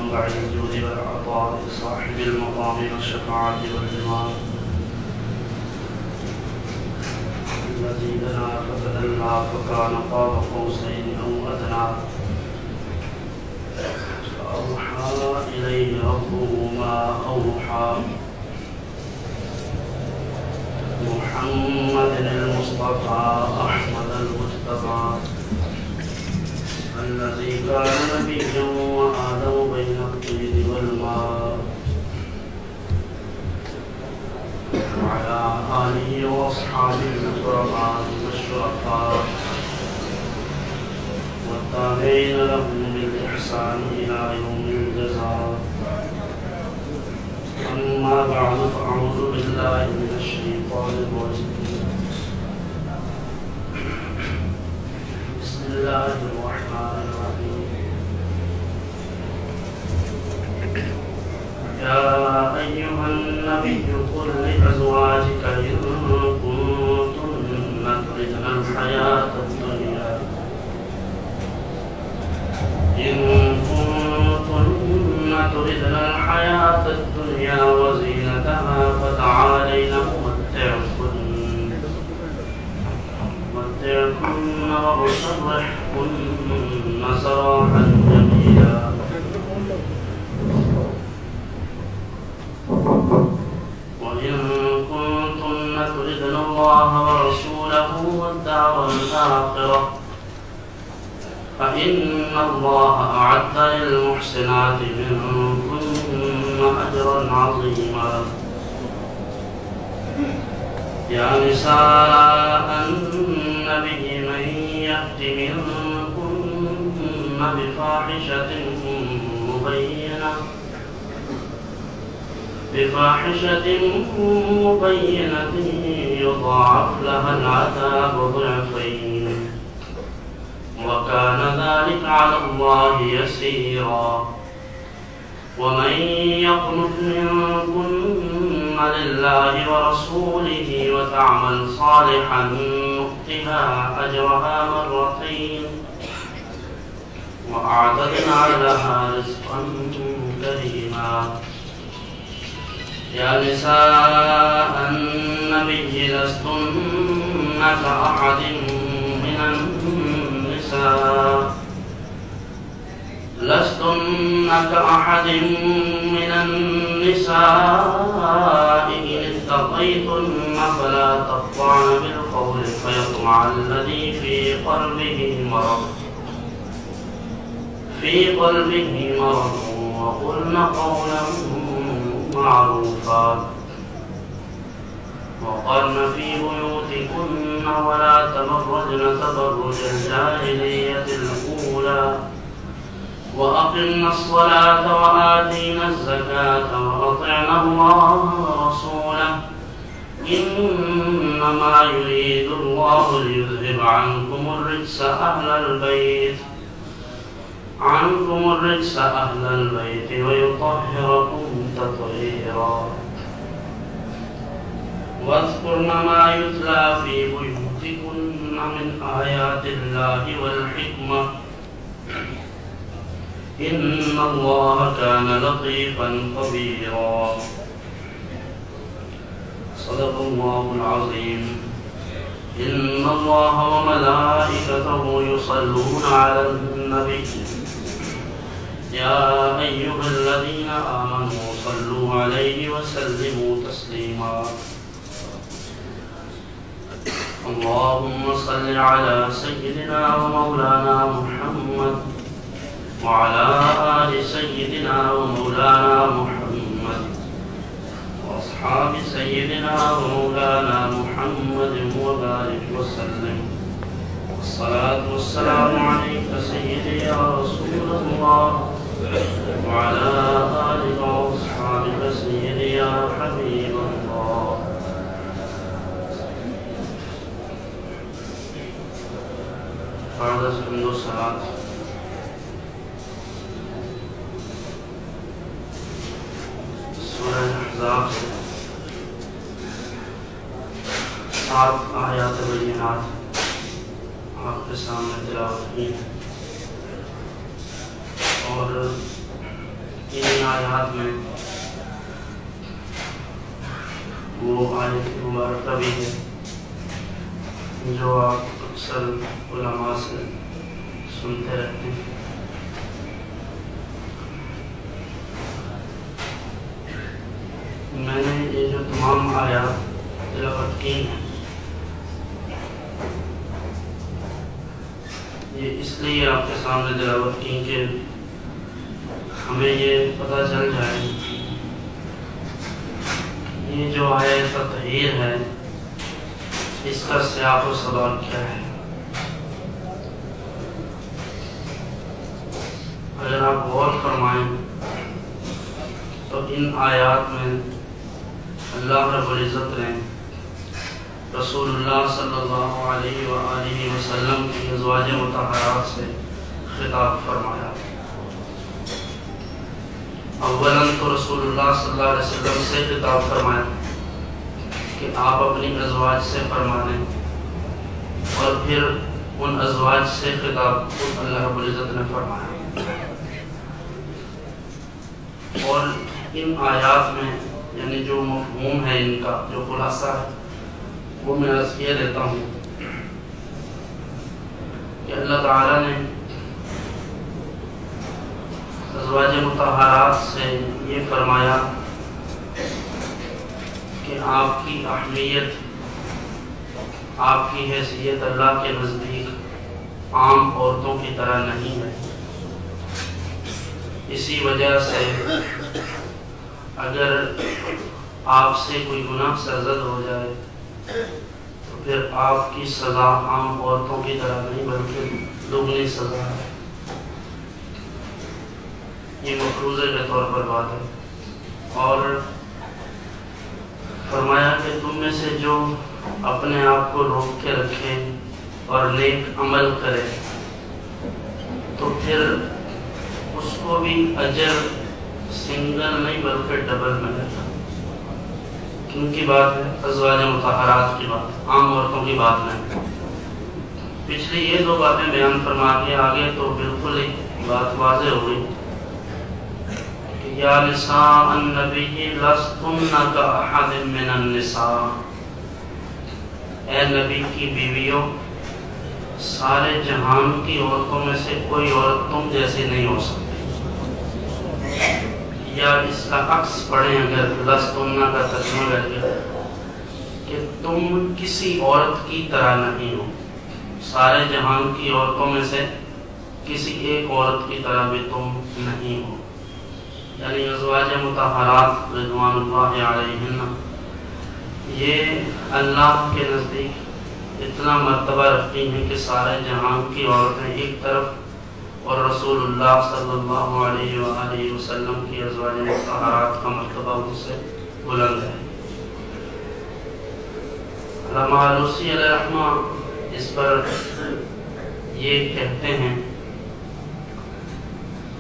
منبع الجود والعطاء صاحب المقام والشفاعة والجمال الذي دنا فتدلى فكان قاب قوسين أو أدنى فأوحى إليه ربه ما أوحى محمد المصطفى أحمد المجتبى الذي كان نبيا وآدم بين الطين والماء وعلى آله وأصحابه الكرماء والشرفاء والتابعين لهم بالإحسان إلى يوم الجزاء. أما بعد فأعوذ بالله من الشيطان الرجيم. بسم الله الرحمن الرحيم. يا أيها النبي قل لأزواجك إن كنتن تردن الحياة الدنيا تردن الحياة الدنيا وزينتها فتعالين أمتعكن وأسرحكن سراحا جميلا. وإن كنتن تردن الله ورسوله والدار الآخرة فإن الله أعد للمحسنات منكن أجرا عظيما. يا نساء النبي من يأت منكن بفاحشة مبينة يضاعف لها العذاب ضعفين وكان ذلك على الله يسيرا. ومن يقنت منكن لله ورسوله وتعمل صالحا نؤتها أجرها مرتين وأعتدنا لها رزقا كريما. يا نساء النبي لستن كأحد من النساء إن اتقيتن فلا تخضعن بالقول فيطمع الذي في قلبه مرض وقلن قولا معروفا وقرن في بيوتكن ولا تبرجن تبرج الجاهلية الأولى وأقمنا الصلاة وآتينا الزكاة وأطعنا الله ورسوله إنما يريد الله ليذهب عنكم الرجس أهل البيت ويطهركم تطهيرا. واذكرن ما يتلى في بيوتكن من آيات الله والحكمة إن الله كان لطيفا خبيرا. صدق الله العظيم. إن الله وملائكته يصلون على النبي يا أيها الذين آمنوا صلوا عليه وسلموا تسليما. اللهم صل على سيدنا ومولانا محمد وعلى آل سيدنا ومولانا محمد وأصحاب سيدنا ومولانا محمد وبارك وسلم. والصلاة والسلام عليك سيدي يا رسول الله وعلى آلك وأصحابك سيدي يا حبيب الله. بعد سند الصلاة سورة الأحزاب 7 آیات بینات آپ کے سامنے تلاوت کی اور ان آیات میں وہ آیت مبارکہ بھی ہے جو آپ اکثر علماء سے سنتے رہتے ہیں. میں نے یہ جو تمام آیات تلاوت کی ہیں یہ اس لیے آپ کے سامنے تلاوت کی کہ ہمیں یہ پتہ چل جائے یہ جو آیت تطہیر ہے اس کا سیاق و سباق کیا ہے. اگر آپ غور فرمائیں تو ان آیات میں اللہ رب العزت نے رسول اللہ صلی اللہ علیہ وآلہ وسلم کی ازواج مطہرات سے خطاب فرمایا. اولاً تو رسول اللہ صلی اللہ علیہ وسلم سے خطاب فرمایا کہ آپ اپنی ازواج سے فرما دیں اور پھر ان ازواج سے خطاب اللہ رب العزت نے فرمایا. اور ان آیات میں یعنی جو مفہوم ہے ان کا جو خلاصہ ہے وہ میں عرض کیے دیتا ہوں کہ اللہ تعالیٰ نے ازواج مطہرات سے یہ فرمایا کہ آپ کی اہمیت آپ کی حیثیت اللہ کے نزدیک عام عورتوں کی طرح نہیں ہے. اسی وجہ سے اگر آپ سے کوئی گناہ سرزد ہو جائے تو پھر آپ کی سزا عام عورتوں کی طرح نہیں بلکہ دگنی سزا ہے. یہ مفروضے کے طور پر بات ہے. اور فرمایا کہ تم میں سے جو اپنے آپ کو روک کے رکھے اور نیک عمل کرے تو پھر اس کو بھی اجر سنگل نہیں بلکہ ڈبل ملے گا. کن کی بات ہے؟ ازواج مطہرات کی بات، عام عورتوں کی بات نہیں. پچھلی یہ دو باتیں بیان فرما کے آگے تو بالکل ہی بات واضح ہو گئی. یا نساء النبی لستن کاحد من النساء، اے نبی کی بیویوں سارے جہان کی عورتوں میں سے کوئی عورت تم جیسی نہیں ہو سکتی. یا اس کا عکس پڑھیں اگر لستن کا ترجمہ کر کے کہ تم کسی عورت کی طرح نہیں ہو. سارے جہان کی عورتوں میں سے کسی ایک عورت کی طرح بھی تم نہیں ہو. یعنی ازواج مطہرات رضوان اللہ علیہن یہ اللہ کے نزدیک اتنا مرتبہ رکھتی ہیں کہ سارے جہان کی عورتیں ایک طرف اور رسول اللہ صلی اللہ علیہ وآلہ وسلم کی ازواج مطہرات کا مرتبہ ان سے بلند ہے. علامہ علوسی علیہ رحمہ اس پر یہ کہتے ہیں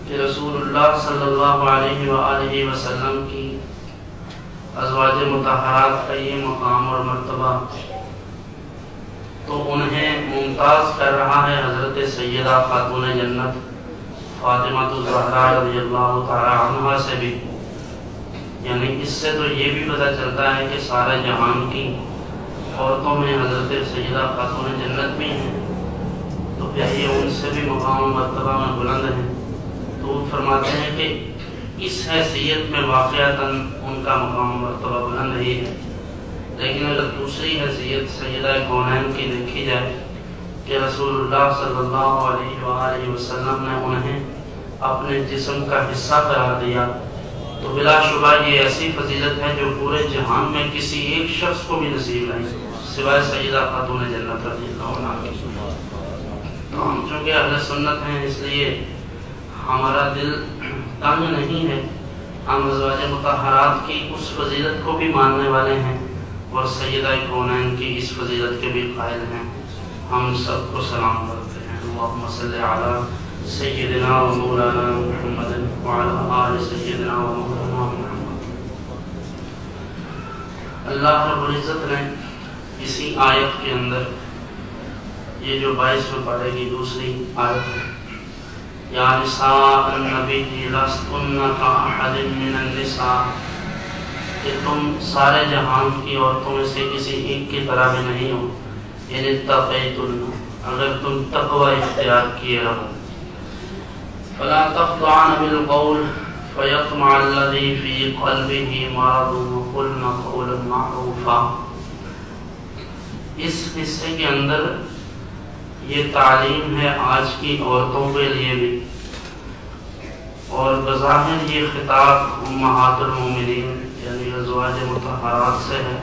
کہ رسول اللہ صلی اللہ علیہ وآلہ وسلم کی ازواج مطہرات کا یہ مقام اور مرتبہ تو انہیں ممتاز کر رہا ہے حضرت سیدہ خاتون جنت فاطمہ الزہرا رضی اللہ تعالی عنہا سے بھی. یعنی اس سے تو یہ بھی پتہ چلتا ہے کہ سارے جہان کی عورتوں میں حضرت سیدہ خاتون جنت بھی ہیں تو پھر یہ ان سے بھی مقام و مرتبہ میں بلند ہیں. تو وہ فرماتے ہیں کہ اس حیثیت میں واقعتاً ان کا مقام و مرتبہ بلند ہی ہے. لیکن اگر دوسری حیثیت سیدہ کونین کی دیکھی جائے کہ رسول اللہ صلی اللہ علیہ وآلہ وسلم نے انہیں اپنے جسم کا حصہ قرار دیا تو بلا شبہ یہ ایسی فضیلت ہے جو پورے جہان میں کسی ایک شخص کو بھی نصیب نہیں سوائے سیدہ خاتون جنت رضی اللہ عنہا کی. تو ہم چونکہ اہل سنت ہیں اس لیے ہمارا دل تنگ نہیں ہے. ہم ازواج مطہرات کی اس فضیلت کو بھی ماننے والے ہیں اور سیدہ کونین کی اس فضیلت کے بھی قائل ہیں. ہم سب کو سلام کرتے ہیں. اللہم صلی علی سیدنا و مولانا محمد وعلی آل سیدنا و مولانا محمد. اللہ رب العزت نے اسی آیت کے اندر یہ جو 22 میں پڑھے گی دوسری آیت ہے یا نساء النبی لستن کاحد من النساء، کہ تم سارے جہان کی عورتوں میں سے کسی ایک کی طرح بھی نہیں ہو، ان اتقیتن، اگر تم تقوی اختیار کیے رہو۔ فلا تخضعن بالقول فیطمع الذی فی قلبہ مرض وقلن قولا معروفا۔ اس حصے کے اندر یہ تعلیم ہے آج کی عورتوں کے لیے بھی، اور بظاہر یہ خطاب امہات المومنین یعنی ازواج مطہرات سے ہے،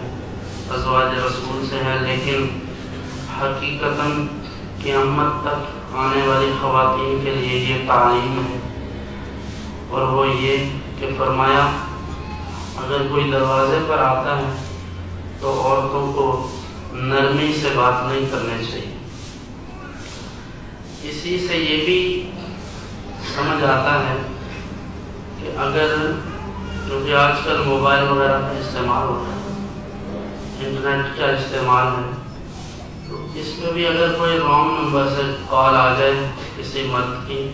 ازواج رسول سے ہے، لیکن حقیقتاً قیامت تک آنے والی خواتین کے لیے یہ تعلیم ہے، اور وہ یہ کہ فرمایا اگر کوئی دروازے پر آتا ہے تو عورتوں کو نرمی سے بات نہیں کرنی چاہیے۔ اسی سے یہ بھی سمجھ آتا ہے کہ اگر، کیونکہ آج کل موبائل وغیرہ کا استعمال ہوتا ہے، انٹرنیٹ کا استعمال ہے، تو اس میں بھی اگر کوئی رانگ نمبر سے کال آ جائے کسی مرد کی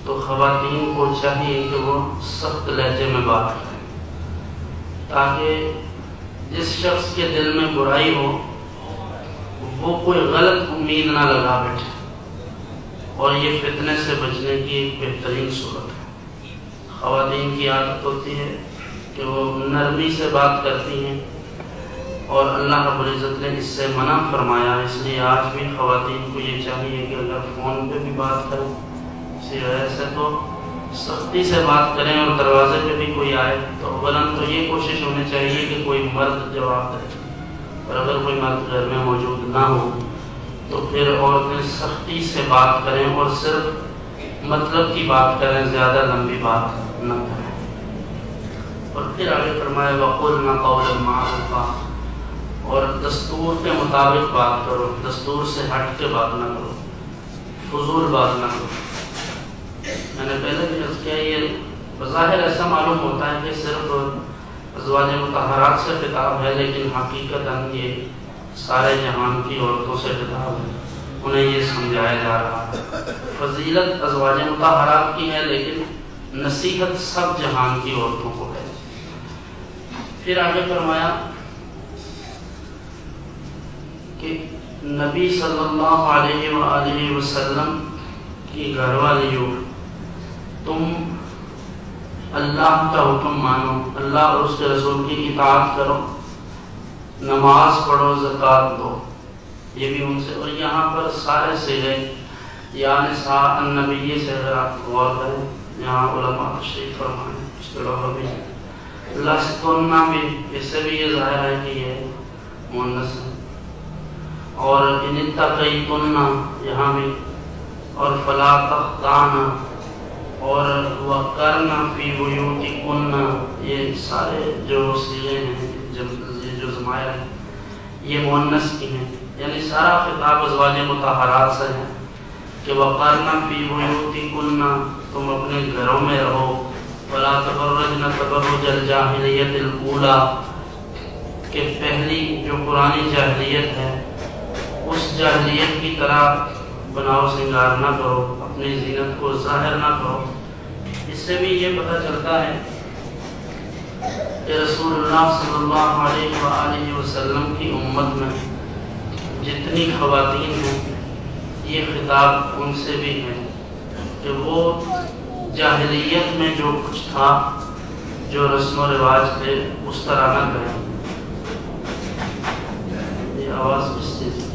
تو خواتین کو چاہیے کہ وہ سخت لہجے میں بات کریں، تاکہ جس شخص کے دل میں برائی ہو وہ کوئی غلط امید نہ لگا بیٹھے، اور یہ فتنے سے بچنے کی ایک بہترین صورت ہے۔ خواتین کی عادت ہوتی ہے کہ وہ نرمی سے بات کرتی ہیں، اور اللہ رب العزت نے اس سے منع فرمایا، اس لیے آج بھی خواتین کو یہ چاہیے کہ اگر فون پہ بھی بات کریں اسی وجہ سے تو سختی سے بات کریں، اور دروازے پہ بھی کوئی آئے تو اولاً تو یہ کوشش ہونی چاہیے کہ کوئی مرد جواب دے، اور اگر کوئی مرد گھر میں موجود نہ ہو تو پھر عورتیں سختی سے بات کریں اور صرف مطلب کی بات کریں، زیادہ لمبی بات نہ کریں۔ اور پھر آگے فرمایا وَقُلْنَ قَوْلًا مَعْرُوفًا، اور دستور کے مطابق بات کرو، دستور سے ہٹ کے بات نہ کرو، فضول بات نہ کرو۔ میں نے پہلے بھی عرض کیا، یہ بظاہر ایسا معلوم ہوتا ہے کہ صرف ازواج مطہرات سے خطاب ہے، لیکن حقیقتاً یہ سارے جہان کی عورتوں سے خطاب ہے، انہیں یہ سمجھایا جا رہا ہے۔ فضیلت ازواج مطہرات کی ہے، لیکن نصیحت سب جہان کی عورتوں کو ہے۔ پھر آگے فرمایا کہ نبی صلی اللہ علیہ وآلہ وسلم کی گھر والیوں، تم اللہ کا حکم مانو، اللہ اور اس کے رسول کی اطاعت کرو، نماز پڑھو، زکوٰۃ دو، یہ بھی ان سے۔ اور یہاں پر سارے صیغے یا نساء النبی سے اگر آپ غور کریں، یہاں علماء تشریف فرمائیں، اس کے علاوہ بھی لستن بھی، اس سے بھی یہ ظاہر ہے کہ یہ مؤنث ہے، اور ان اتقیتن یہاں بھی، اور فلا تخضعن، اور وقرن فی بیوتکن، یہ سارے جو صیغے ہیں، جو ضمائر ہیں، یہ مؤنث کی ہیں، یعنی سارا خطاب ازواج مطہرات سے ہے کہ وقرن فی بیوتکن، تم اپنے گھروں میں رہو، ولا تبرجن تبرج الجاہلیت الاولی، کہ پہلی جو پرانی جاہلیت ہے اس جاہلیت کی طرح بناؤ سنگار نہ کرو، اپنی زینت کو ظاہر نہ کرو۔ اس سے بھی یہ پتہ چلتا ہے کہ رسول اللہ صلی اللہ علیہ وآلہ وسلم کی امت میں جتنی خواتین ہیں یہ خطاب ان سے بھی ہے کہ وہ جاہلیت میں جو کچھ تھا، جو رسم و رواج تھے، اس طرح نہ کریں۔ یہ آواز کس چیز ہے؟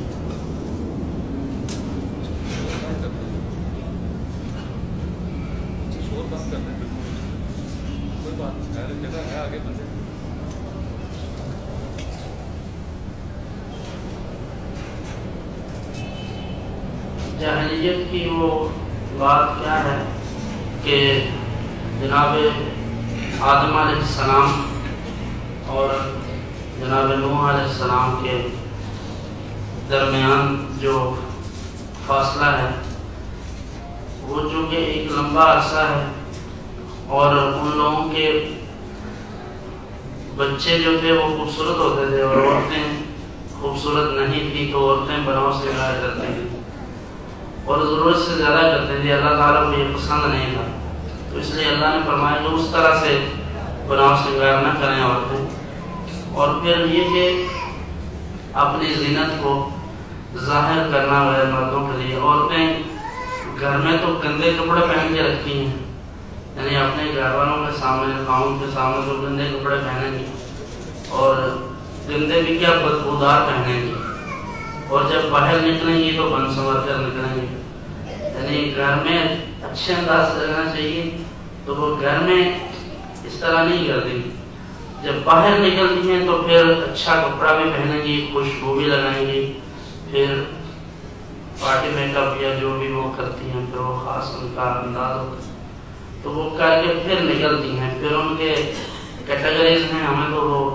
جاہلیت کی وہ بات کیا ہے کہ جناب آدم علیہ السلام اور جناب نوح علیہ السلام کے درمیان جو فاصلہ ہے وہ جو کہ ایک لمبا عرصہ ہے، اور ان لوگوں کے بچے جو تھے وہ خوبصورت ہوتے تھے اور عورتیں خوبصورت نہیں تھی، تو عورتیں بناؤ سے گائے کرتی تھیں، اور ضرورت سے زیادہ کرتے تھے، اللہ تعالیٰ کو یہ پسند نہیں تھا. تو اس لیے اللہ نے فرمایا کہ اس طرح سے بناؤ سنگار نہ کریں عورتیں. اور پھر یہ کہ اپنی زینت کو ظاہر کرنا غیر مردوں کے لیے. عورتیں گھر میں تو گندے کپڑے پہن کے رکھتی ہیں، یعنی اپنے گھر والوں کے سامنے، خاوند کے سامنے تو گندے کپڑے پہنیں گی، اور گندے بھی کیا بدبودار پہنیں گی، اور جب باہر نکلیں گی تو بن سنور کر نکلیں گی. یعنی گھر میں اچھے انداز سے رہنا چاہیے، تو وہ گھر میں اس طرح نہیں کرتی. جب باہر نکلتی ہیں تو پھر اچھا کپڑا بھی پہنیں گی، خوشبو بھی لگائیں گی، پھر پارٹی میک اپ یا جو بھی وہ کرتی ہیں پھر وہ خاص ان کا انداز ہوتا ہے، تو وہ کر کے پھر نکلتی ہیں. پھر ان کے کیٹیگریز ہیں، ہمیں تو وہ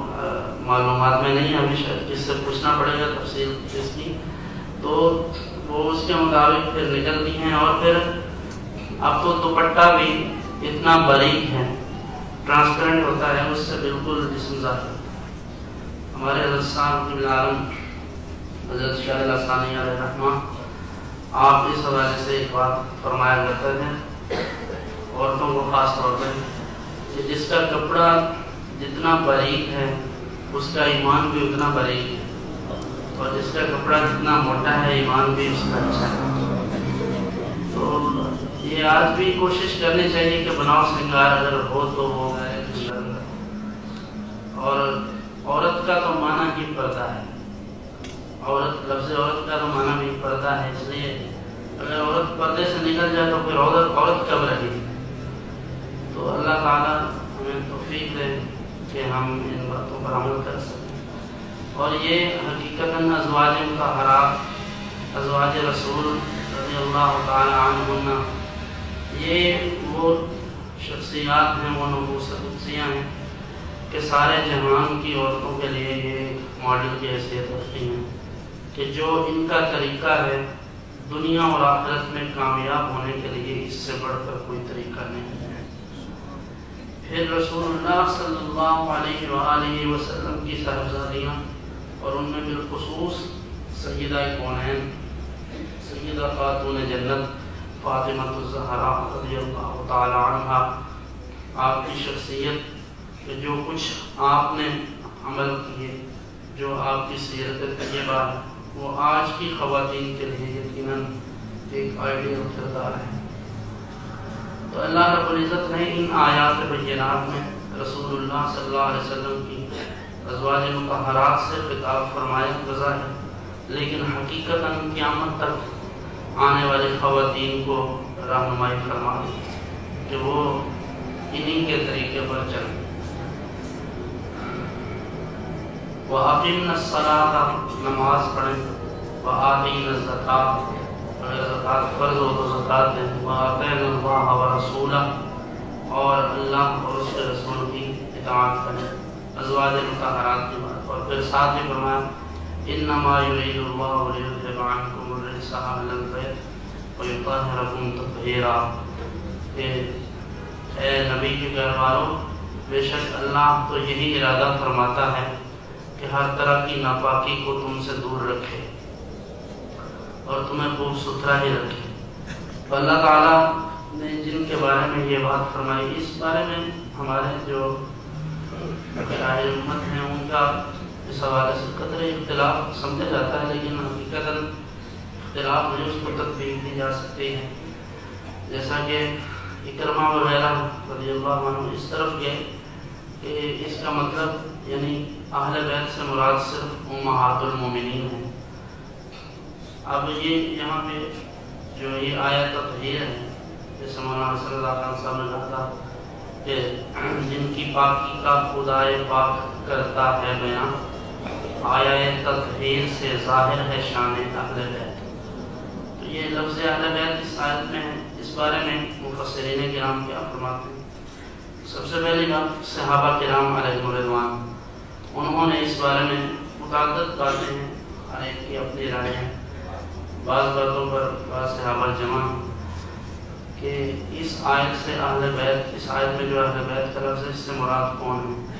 معلومات میں نہیں، ابھی شاید جس سے پوچھنا پڑے گا تفصیل اس کی، تو وہ اس کے مطابق پھر نکلتی ہیں. اور پھر اب تو دوپٹہ بھی اتنا باریک ہے، ٹرانسپیرنٹ ہوتا ہے، اس سے بالکل جسم ظاہر ہوتا ہے. ہمارے حضرت صاحب کی عالم حضرت شاہ الاسانی علیہ رحمہ، آپ اس حوالے سے ایک بات فرمایا کرتے تھے عورتوں کو خاص طور پہ، کہ جس کا کپڑا جتنا باریک ہے اس کا ایمان بھی اتنا باریک ہے، اور جس کا کپڑا جتنا موٹا ہے ایمان بھی اس کا اچھا ہے. تو یہ آج بھی کوشش کرنی چاہیے کہ بناؤ سنگار اگر ہو تو ہو. اور عورت کا تو معنی ہی پردہ ہے، عورت لفظ عورت کا تو معنی بھی پردہ ہے، اس لیے اگر عورت پردے سے نکل جائے تو پھر عورت کب رہے گی. تو اللہ تعالیٰ ہمیں توفیق دے کہ ہم ان باتوں پر عمل کر سکیں. اور یہ حقیقتاً ازواج مطہرات، ازواج رسول رضی اللہ تعالیٰ عنہن، یہ وہ شخصیات ہیں، وہ نفوس قدسیاں ہیں کہ سارے جہان کی عورتوں کے لیے یہ ماڈل کی حیثیت رکھتی ہیں، کہ جو ان کا طریقہ ہے دنیا اور آخرت میں کامیاب ہونے کے لیے اس سے بڑھ کر کوئی طریقہ نہیں ہے. پھر رسول اللہ صلی اللہ علیہ وآلہ وسلم کی صاحبزادیاں، اور ان میں بالخصوص سیدہ کونین، سیدہ خاتون جنت فاطمہ الزہرا رضی اللہ تعالی عنہا، آپ کی شخصیت کہ جو کچھ آپ نے عمل کیے، جو آپ کی سیرت طیبہ ہے، وہ آج کی خواتین کے لیے یقیناً ایک آئیڈیل کردار ہے. تو اللہ رب العزت نے ان آیات بینات میں رسول اللہ صلی اللہ علیہ وسلم کی ازواج مطہرات سے خطاب فرمایا بظاہر، لیکن حقیقتاً قیامت تک آنے والی خواتین کو رہنمائی فرما دی کہ وہ انہی کے طریقے پر چلیں. وَأَقِمْنَ الصَّلَاةَ، نماز پڑھیں، وَآتِينَ الزَّكَاةَ، اگر زکوٰۃ فرض ہو تو زکوٰۃ دیں، وَأَطِعْنَ اللَّهَ وَرَسُولَهُ، اور اللہ اور اس کے رسول کی اطاعت کریں. ازواج مطہرات کی بات، اور پھر ساتھ ہی فرمایا إِنَّمَا يُرِيدُ اللَّهُ لِيُذْهِبَ عَنْكُمُ الرِّجْسَ أَهْلَ الْبَيْتِ وَيُطَهِّرَكُمْ تَطْهِيرًا، کہ اے نبی کے گھر والوں، بے شک اللہ تو یہی ارادہ فرماتا ہے کہ ہر طرح کی ناپاکی کو تم سے دور رکھے اور تمہیں خوب ستھرا ہی رکھے. تو اللہ تعالیٰ نے جن کے بارے میں یہ بات فرمائی، اس بارے میں ہمارے جو شاہد امت ہیں ان کا اس حوالے سے قدر اختلاف سمجھا جاتا ہے، لیکن حقیقتاً اختلاف میں اس کو تطبیق دی جا سکتی ہے. جیسا کہ اکرمہ وغیرہ رضی اللہ عنہ اس طرف گئے کہ اس کا مطلب یعنی اہل بیت سے مراد صرف امہات المومنین ہیں. اب یہ یہاں پہ جو یہ آیت تطہیر ہے، جیسے مولانا صلی اللہ علیہ وسلم نے کہا تھا کہ جن کی پاکی کا خدائے پاک کرتا ہے بیان، آیت تطہیر سے ظاہر ہے شان اہل بیت. تو یہ لفظ اہل بیت اس آیت میں ہے. اس بارے میں مفسرین کرام کیا فرماتے ہیں؟ سب سے پہلی بات صحابہ کرام علیہم الرضوان، انہوں نے اس بارے میں متعدد باتیں ہیں، ہر ایک کی اپنی رائے ہیں. بعض باتوں پر بعض صحابہ جمع کہ اس آیت سے اہل بیت، اس آیت میں جو اہل بیت کا لفظ ہے اس سے مراد کون ہے.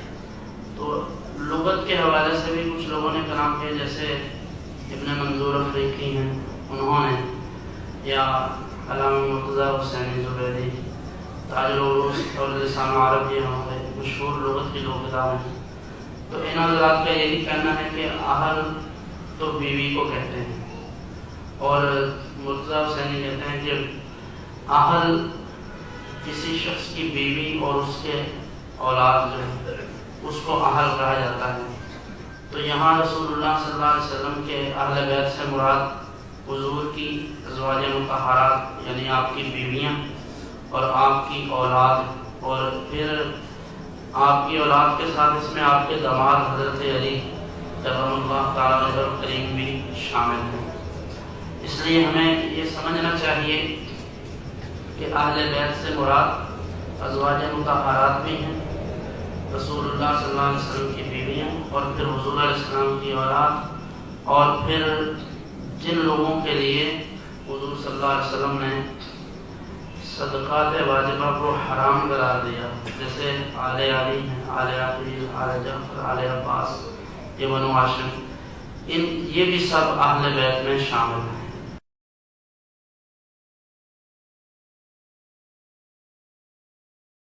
تو لغت کے حوالے سے بھی کچھ لوگوں نے کلام کیا، جیسے ابن منظور افریقی ہیں، انہوں نے یا علامہ مرتضیٰ حسینی زبیدی، تاج العروض اور لسان عرب، یہ مشہور لغت کی دو کتابیں ہیں۔ تو ان حضرات کا یہی کہنا ہے کہ اہل تو بیوی کو کہتے ہیں، اور مرتضیٰ حسینی کہتے ہیں کہ اہل کسی شخص کی بیوی اور اس کے اولاد جو ہے اس کو اہل کہا جاتا ہے۔ تو یہاں رسول اللہ صلی اللہ علیہ وسلم کے اہل بیت سے مراد حضور کی ازواج مطہرات یعنی آپ کی بیویاں اور آپ کی اولاد، اور پھر آپ کی اولاد کے ساتھ اس میں آپ کے داماد حضرت علی کرم اللہ تعالیٰ وجہ کریم بھی شامل ہیں۔ اس لیے ہمیں یہ سمجھنا چاہیے کہ اہل بیت سے مراد ازواج مطہرات بھی ہیں، رسول اللہ صلی اللہ علیہ وسلم کی بیویاں، اور پھر حضور علیہ السلام کی اولاد، اور پھر جن لوگوں کے لیے حضور صلی اللہ علیہ وسلم نے صدقات واجبہ کو حرام قرار دیا، جیسے آل علی ہیں، آل عقیل، آل جعفر، آل عباس، یہ بنو ہاشم، یہ بھی سب اہل بیت میں شامل ہیں۔